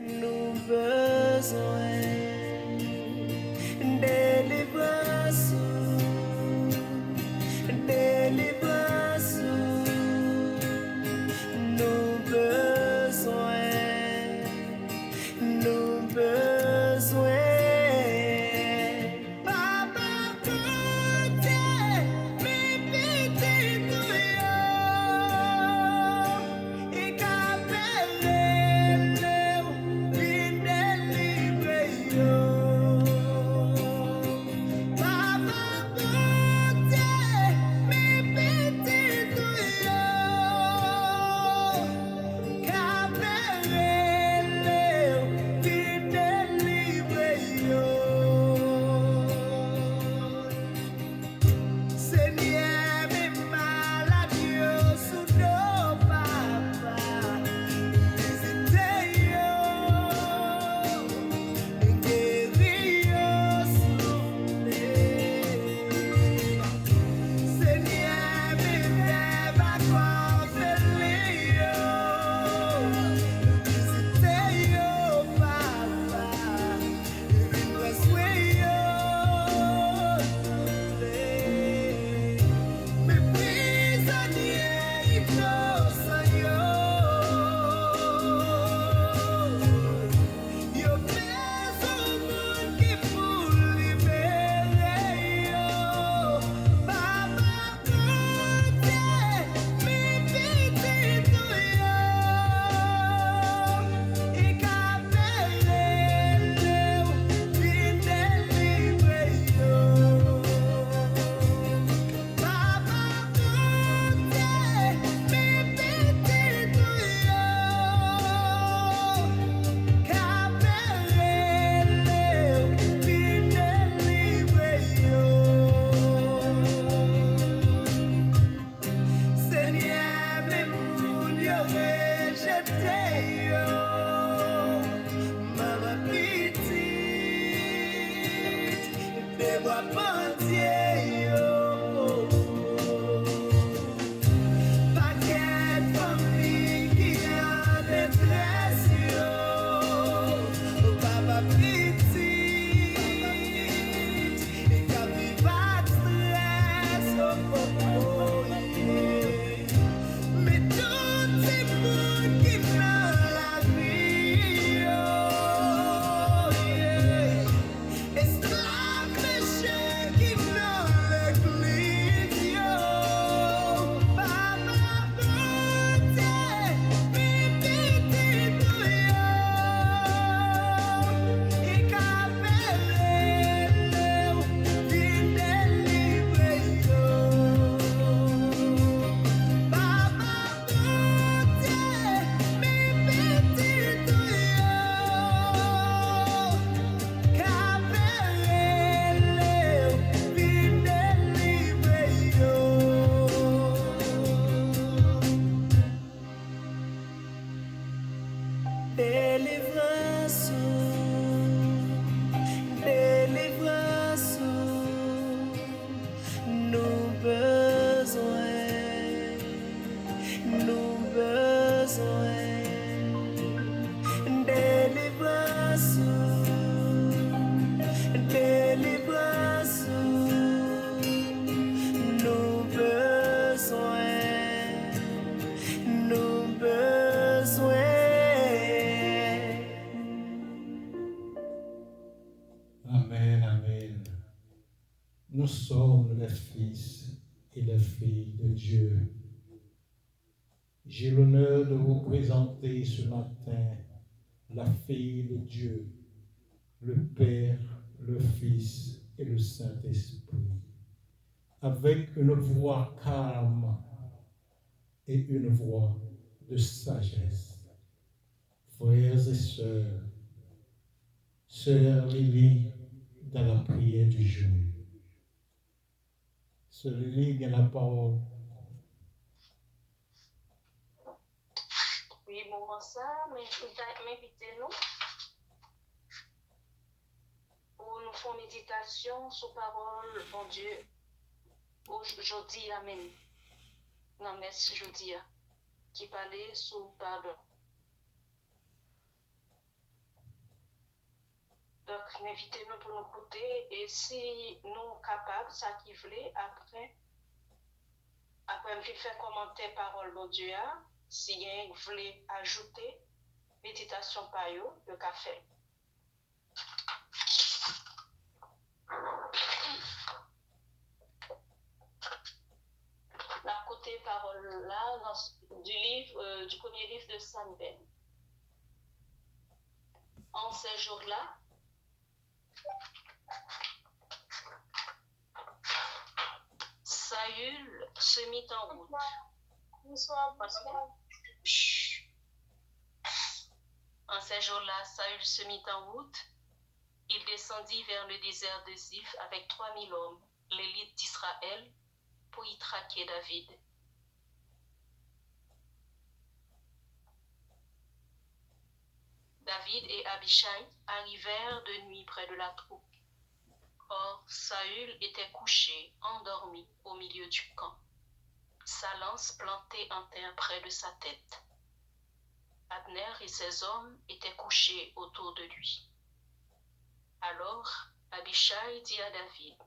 nous besoin délivrance, délivrance, nous besoin, nous besoin. Papa, côté, mi piti tuyo, et capelle, vin délivre yo. Papa, côté, mi piti tuyo, capelle, vin délivre yo. Seigneur, mes maladies sous nos papa, visitez yo, guéris yo, soufflez. Seigneur, mes rêves accomplis yo, visitez yo, papa, besoin yo, soufflez. Mes prisonniers innocents yo besoin monde qui pour libérer yo. Papa, côté, mi piti tuyo, et capelle, vin délivre yo. Papa, côté, mi piti tuyo, capelle, vin délivre yo. Seigneur, mes moun yo rejeté yo, maman petite, des bois pendiers yo. Paquet famille qui en détresse yo, papa petite, et qui vit pas de stress, oh, yeah. Mais tout ces monde qui dans la vie, oh, yeah. Esclave péché qui dans l'église, yo. Papa, côté, mi piti tuyo, et capelle, vin délivre yo. Papa, côté, mi piti tuyo, capelle, vin délivre yo. Délivrance, délivrance, nous besoin, nous besoin. Délivrance, délivrance, nous besoin, nous besoin. Amen, amen. Nous sommes les fils et les filles de Dieu. J'ai l'honneur de vous présenter ce matin la fille de Dieu, le Père, le Fils et le Saint-Esprit, avec une voix calme et une voix de sagesse. Frères et sœurs, sœur Lily dans la prière du jour. Sœur Lily, il y a la parole. Oui, moment ça, m'invitez-nous pour nous faire méditation sur parole, bon Dieu, aujourd'hui, amen. Non, merci, aujourd'hui, qui parlait sur pardon. Donc, invitez-nous pour nous écouter et si nous capables, ça qui voulait, après je faire commenter parole de Dieu, si vous voulez ajouter méditation par eux, le café. La côté parole là, du premier livre de Samuel. En ces jours-là, Saül se mit en route. En ces jours-là, Saül se mit en route. Il descendit vers le désert de Ziph avec 3000 hommes, l'élite d'Israël, pour y traquer David. David et Abishai arrivèrent de nuit près de la troupe. Or, Saül était couché, endormi au milieu du camp, sa lance plantée en terre près de sa tête. Abner et ses hommes étaient couchés autour de lui. Alors, Abishai dit à David,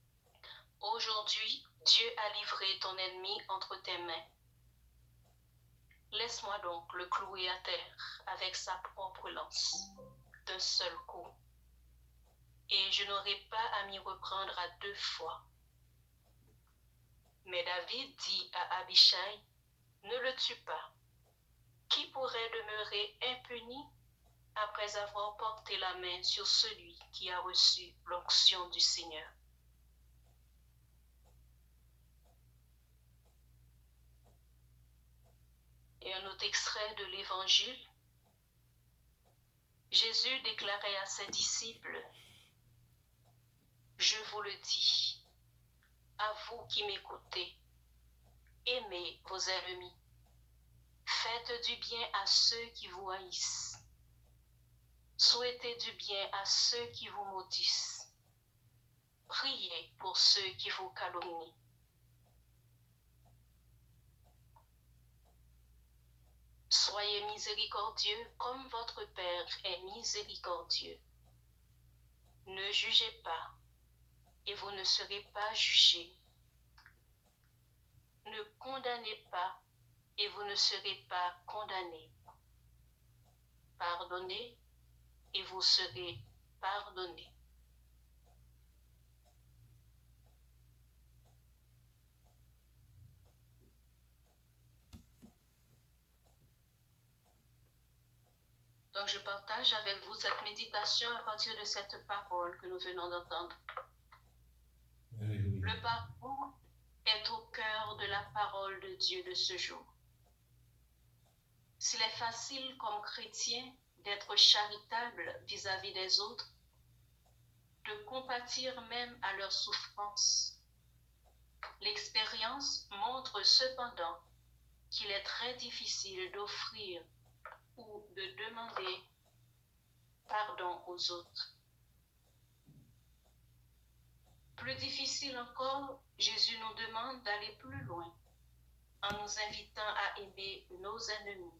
« Aujourd'hui, Dieu a livré ton ennemi entre tes mains. Laisse-moi donc le clouer à terre avec sa propre lance, d'un seul coup, et je n'aurai pas à m'y reprendre à 2 fois. » Mais David dit à Abishai, « Ne le tue pas. Qui pourrait demeurer impuni après avoir porté la main sur celui qui a reçu l'onction du Seigneur? » Et un autre extrait de l'Évangile. Jésus déclarait à ses disciples, « Je vous le dis, à vous qui m'écoutez, aimez vos ennemis, faites du bien à ceux qui vous haïssent, souhaitez du bien à ceux qui vous maudissent, priez pour ceux qui vous calomnient. » Soyez miséricordieux comme votre Père est miséricordieux. Ne jugez pas, et vous ne serez pas jugés. Ne condamnez pas, et vous ne serez pas condamnés. Pardonnez, et vous serez pardonnés. Donc je partage avec vous cette méditation à partir de cette parole que nous venons d'entendre. Alléluia. Le pardon est au cœur de la parole de Dieu de ce jour. S'il est facile comme chrétien d'être charitable vis-à-vis des autres, de compatir même à leurs souffrances, l'expérience montre cependant qu'il est très difficile d'offrir ou de demander pardon aux autres. Plus difficile encore, Jésus nous demande d'aller plus loin en nous invitant à aimer nos ennemis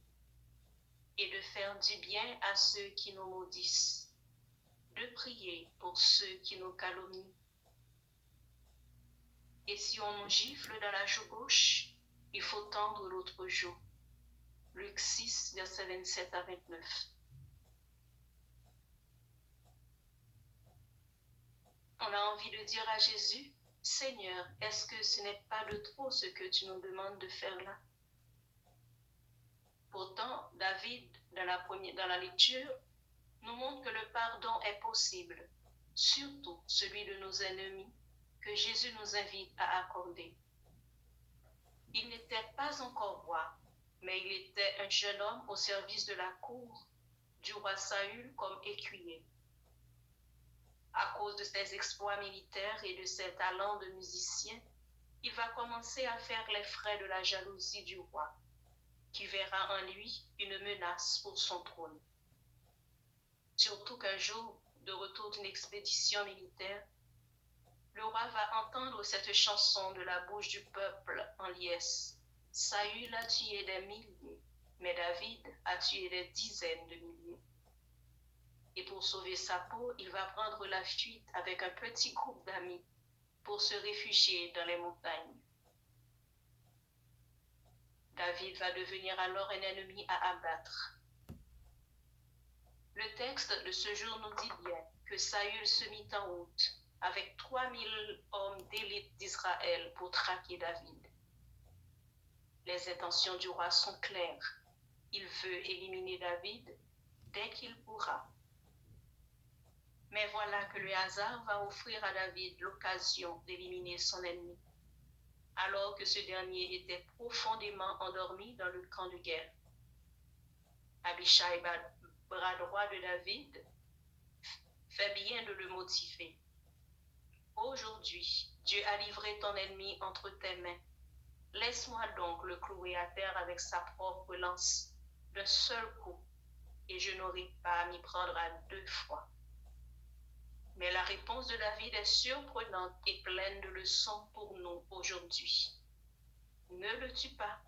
et de faire du bien à ceux qui nous maudissent, de prier pour ceux qui nous calomnient. Et si on nous gifle dans la joue gauche, il faut tendre l'autre joue. Luc 6, versets 27 à 29. On a envie de dire à Jésus, « Seigneur, est-ce que ce n'est pas de trop ce que tu nous demandes de faire là ?» Pourtant, David, dans la lecture, nous montre que le pardon est possible, surtout celui de nos ennemis, que Jésus nous invite à accorder. Il n'était pas encore roi, mais il était un jeune homme au service de la cour du roi Saül comme écuyer. À cause de ses exploits militaires et de ses talents de musicien, il va commencer à faire les frais de la jalousie du roi, qui verra en lui une menace pour son trône. Surtout qu'un jour, de retour d'une expédition militaire, le roi va entendre cette chanson de la bouche du peuple en liesse. Saül a tué des milliers, mais David a tué des dizaines de milliers. Et pour sauver sa peau, il va prendre la fuite avec un petit groupe d'amis pour se réfugier dans les montagnes. David va devenir alors un ennemi à abattre. Le texte de ce jour nous dit bien que Saül se mit en route avec 3000 hommes d'élite d'Israël pour traquer David. Les intentions du roi sont claires. Il veut éliminer David dès qu'il pourra. Mais voilà que le hasard va offrir à David l'occasion d'éliminer son ennemi, alors que ce dernier était profondément endormi dans le camp de guerre. Abishai, bras droit de David, fait bien de le motiver. Aujourd'hui, Dieu a livré ton ennemi entre tes mains. Laisse-moi donc le clouer à terre avec sa propre lance, d'un seul coup, et je n'aurai pas à m'y prendre à 2 fois. Mais la réponse de David est surprenante et pleine de leçons pour nous aujourd'hui. Ne le tue pas.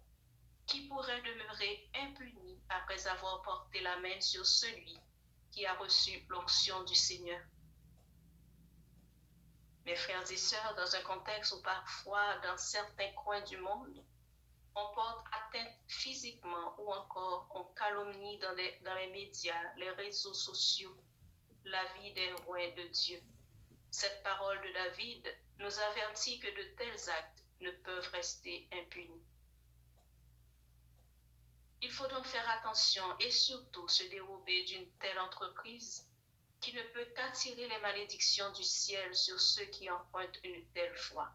Qui pourrait demeurer impuni après avoir porté la main sur celui qui a reçu l'onction du Seigneur? Mes frères et sœurs, dans un contexte où parfois, dans certains coins du monde, on porte atteinte physiquement ou encore on calomnie dans les médias, les réseaux sociaux, la vie des rois de Dieu. Cette parole de David nous avertit que de tels actes ne peuvent rester impunis. Il faut donc faire attention et surtout se dérober d'une telle entreprise qui ne peut qu'attirer les malédictions du ciel sur ceux qui empruntent une telle foi.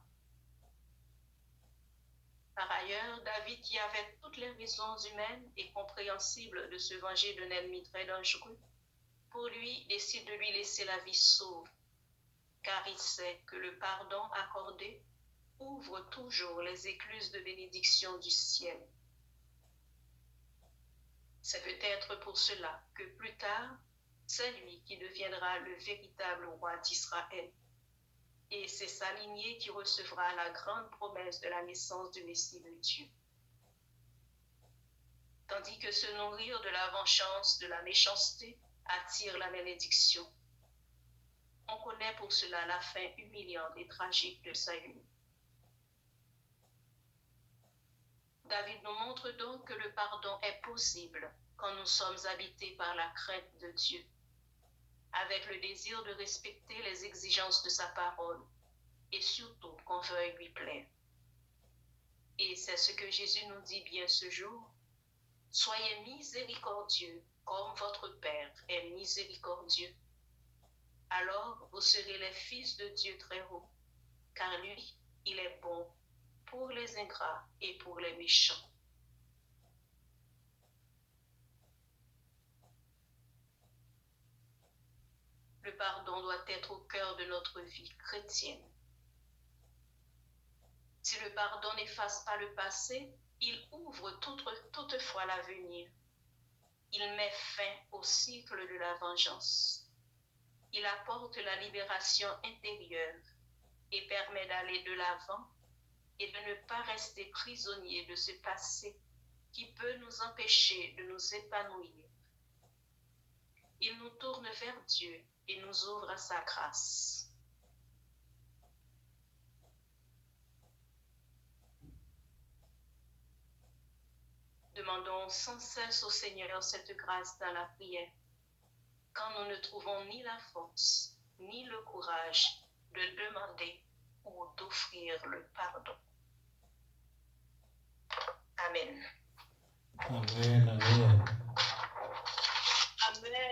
Par ailleurs, David, qui avait toutes les raisons humaines et compréhensibles de se venger d'un ennemi très dangereux, pour lui, décide de lui laisser la vie sauve, car il sait que le pardon accordé ouvre toujours les écluses de bénédiction du ciel. C'est peut-être pour cela que plus tard, c'est lui qui deviendra le véritable roi d'Israël. Et c'est sa lignée qui recevra la grande promesse de la naissance du Messie de Dieu. Tandis que se nourrir de la vengeance, de la méchanceté, attire la malédiction. On connaît pour cela la fin humiliante et tragique de Saül. David nous montre donc que le pardon est possible quand nous sommes habités par la crainte de Dieu, avec le désir de respecter les exigences de sa parole et surtout qu'on veuille lui plaire. Et c'est ce que Jésus nous dit bien ce jour. Soyez miséricordieux comme votre Père est miséricordieux. Alors vous serez les fils de Dieu très haut, car lui, il est bon pour les ingrats et pour les méchants. Le pardon doit être au cœur de notre vie chrétienne. Si le pardon n'efface pas le passé, il ouvre toutefois l'avenir. Il met fin au cycle de la vengeance. Il apporte la libération intérieure et permet d'aller de l'avant et de ne pas rester prisonnier de ce passé qui peut nous empêcher de nous épanouir. Il nous tourne vers Dieu et nous ouvre à sa grâce. Demandons sans cesse au Seigneur cette grâce dans la prière, quand nous ne trouvons ni la force, ni le courage de demander ou d'offrir le pardon. Amen. Amen, amen. Amen.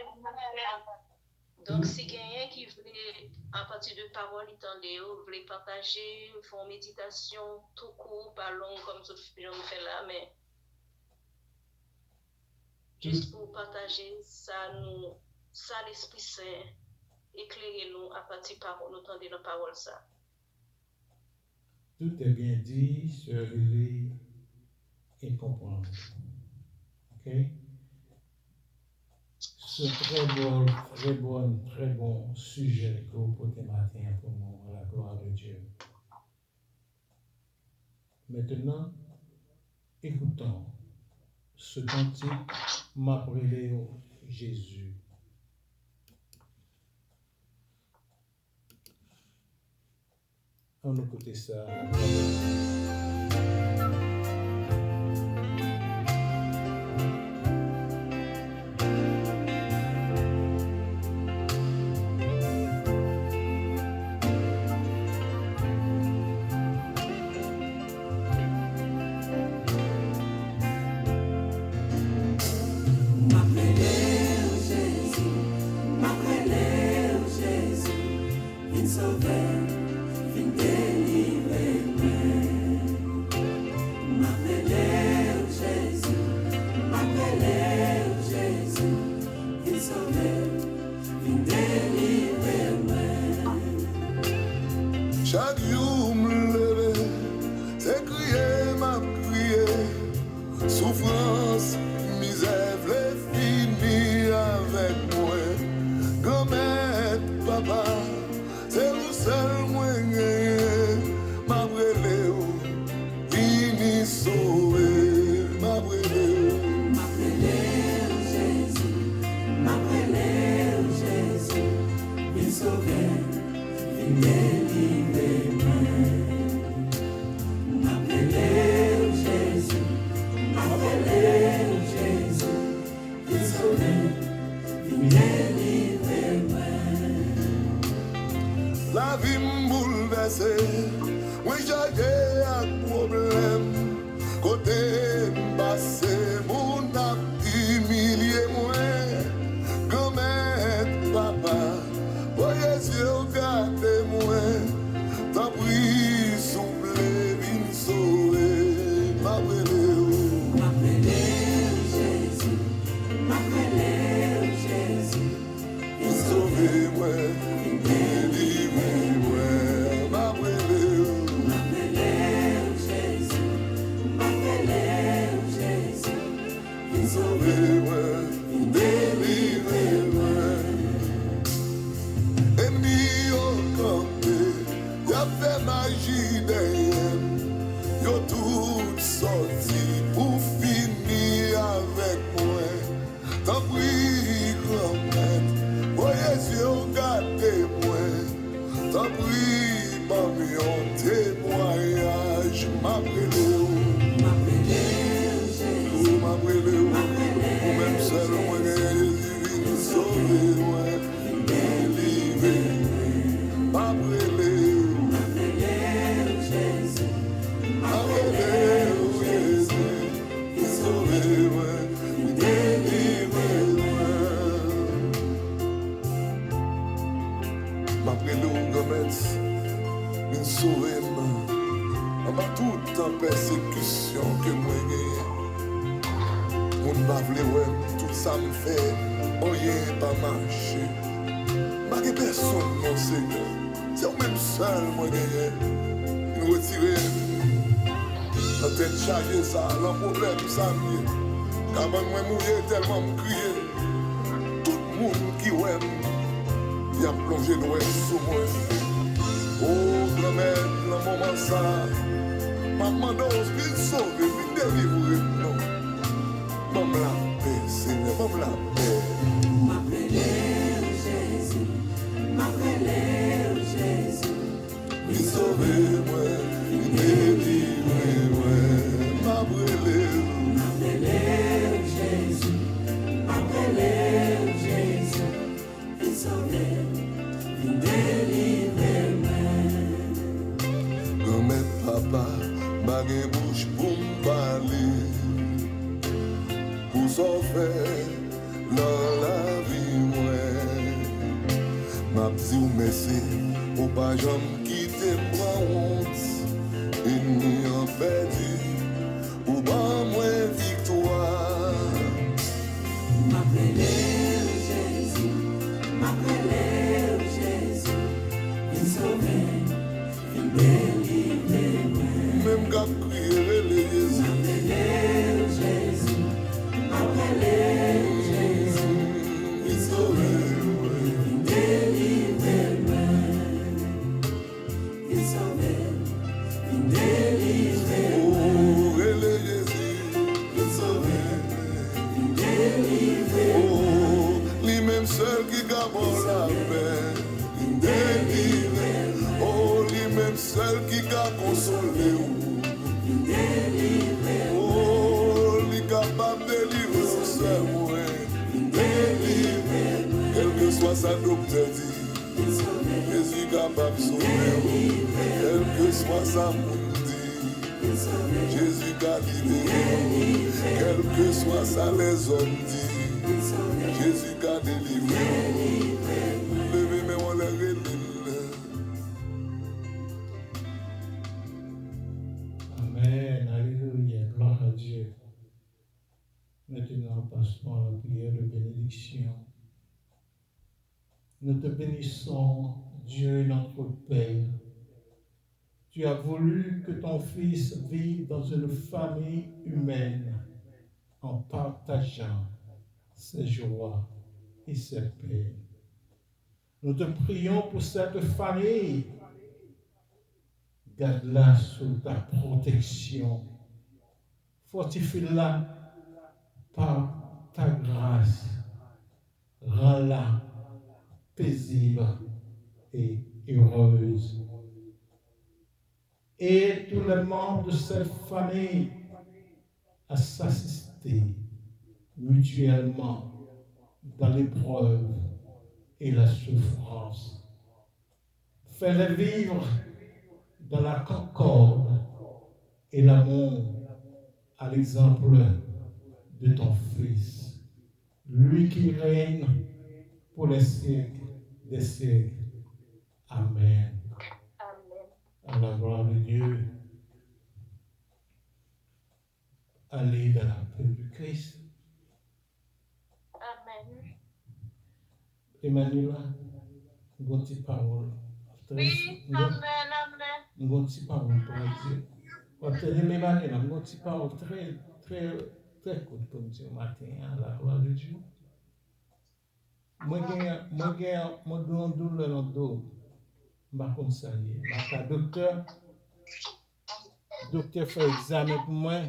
Donc, si quelqu'un qui voulait, à partir de paroles, vous voulez partager, faire une méditation tout court, pas long comme ce que je fais là, mais juste pour partager ça, l'Esprit Saint, éclairez-nous à partir de paroles, nous tendez nos paroles ça. Tout est bien dit, sœur Lily, et comprendre. Ok? Ce très bon sujet que vous portez matin pour nous, à la gloire de Dieu. Maintenant, écoutons ce cantique m'appelait Jésus. On nous écoute ça. Chaque jour me lever, c'est crier, m'a crié. Souffrance, misère, v'lait finir avec moi. Grand-mère, papa, c'est vous seul moi gagné. M'a brûlé, fini sauvé, m'a brûlé. Jésus, m'a brûlé, Jésus, il sauver, il délivrer moi. M'a brûlé, Jésus, il sauver, il délivrer moi. La vie m'bouleversée, moi j'ai un problème. Côté m'passé, mon a humilié moi. Grand-mère, papa, voyez Dieu regardez moi. T'as pris souple, vin sauvé, m'a brûlé. M'a brûlé, Jésus, m'a brûlé, Jésus, il sauver Sauvé moi, délivré moi, m'a brûlé. m'a brûlé, Jésus, m'a brûlé, Jésus, il sauver. Sauvé moi, délivré moi. Ennemi au campé, y'a fait magie derrière. Yo tout sorti pour finir avec moi. T'as pris grand-mère, voyez Dieu regardez moi. T'as pris parmi un témoignage, m'a brûlé. M'a brûlé, Jésus, M'a brûlé, ou même seul moi Jésus vient sauver moi, délivrer. M'a brûlé, Jésus, m'a brûlé, Jésus, il sauve moi, il délivre moi. M'a brûlé ou grand-mère, il sauve moi. En bas toute en persécution que moi gagne. Moun pa vle wè, tout ça me fait, rien pas marché. Ma ge personne, mon Seigneur, c'est ou même seul, moi gagné. Nous retirer, la tête chargée ça, le problème ça mieux. Quand moi mourir tellement me crier, tout le monde qui wèm, y a plongé l'ouè sous moi. Oh, grand-mère, dans le moment ça, ma demande qu'il sauve, qu'il délivre, non. Maman la paix, Seigneur, maman la paix. m'a brûlé, Jésus, m'a brûlé, Jésus, Il sauve moi, il délivre moi, m'a brûlé. m'a brûlé, Jésus, m'a brûlé, Jésus, il sauver, il délivrer moi. Grand-mère, papa, ma gen bouche pour m'parler. Pour sauver dans la vie, moi. M'a dit ou merci, ou pas jamais quitter moi honte. Ennemi en perdu, ou pas moins victoire. M'a brûlé, Jésus, m'a brûlé, Jésus, il sauver, il délivrer moi. Même qu'à crier les Jésus. M'a brûlé, Jésus, m'a brûlé, Jésus, Il sauve moi. il délivrer moi. Il sauver, il délivrer moi. soit sa docteur dit, Jésus capable de sauver, quel que soit sa monde dit, Jésus capable de libérer, quel que soit ça les hommes dit, Jésus capable de délivrer. Levez mes mains, les Amen, alléluia, gloire à Dieu. Maintenant, passons à la prière de bénédiction. Nous te bénissons, Dieu notre Père. Tu as voulu que ton Fils vive dans une famille humaine en partageant ses joies et ses peines. Nous te prions pour cette famille. Garde-la sous ta protection. Fortifie-la par ta grâce. Rends-la paisible et heureuse. Et tous les membres de cette famille à s'assister mutuellement dans l'épreuve et la souffrance. Fais-les vivre dans la concorde et l'amour à l'exemple de ton Fils, lui qui règne pour les siècles des siècles. Amen. Amen. À la gloire de Dieu. Allez dans la paix du Christ. Amen. Emmanuel, une petite parole. Oui, amen, amen. Une petite parole pour Dieu. Quand tu es Emmanuel, une petite parole très, très, très courte pour Dieu matin, à la gloire de Dieu. Moi, j'ai un douleur dans le dos. Je ne sais pas ça y est. Le docteur fait examen pour moi.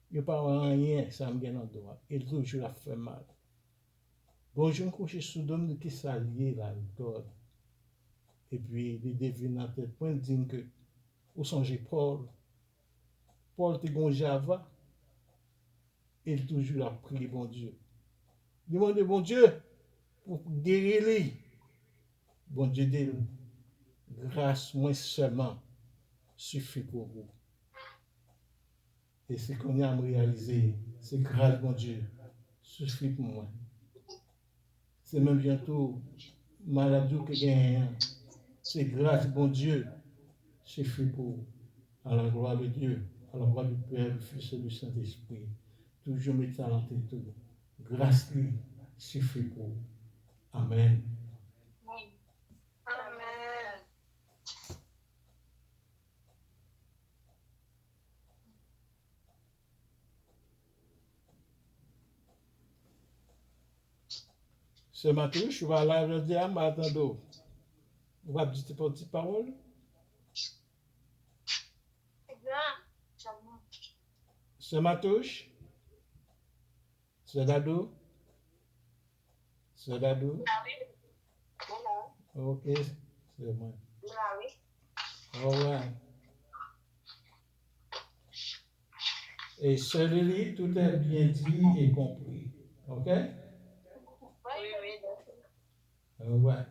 Il n'y a pas rien, ça me vient dans le dos. Il toujours a fait mal. Bon, je me couche sous l'homme qui s'allie là, il dort. Et puis, il devine dans tête, point de dire que, où songe Paul? Paul était bon Java, il toujours a prié bon Dieu. Demandez bon Dieu pour guérir lui. Bon Dieu dit, grâce moi seulement suffit pour vous. Et c'est qu'on a réalisé, c'est grâce bon Dieu suffit pour moi. C'est même bientôt maladie que j'ai, c'est grâce bon Dieu suffit pour vous. À la gloire de Dieu, à la gloire du Père, du Fils et du Saint-Esprit. Toujours mes talents et tout. Grâce lui suffit pour vous. Amen. Amen. Ce matin, je vais aller à la dire, mais attendez, on va dire une petite parole. Ce matin, c'est d'ado. C'est d'ado. Ok, c'est moi. All right. Et celui-là, tout est bien dit et compris. Ok? Oui, oui. All right.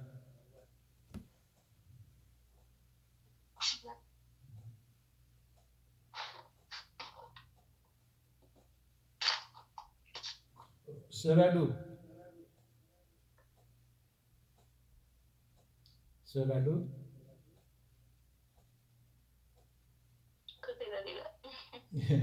C'est d'ado. C'est d'ado. Côté là.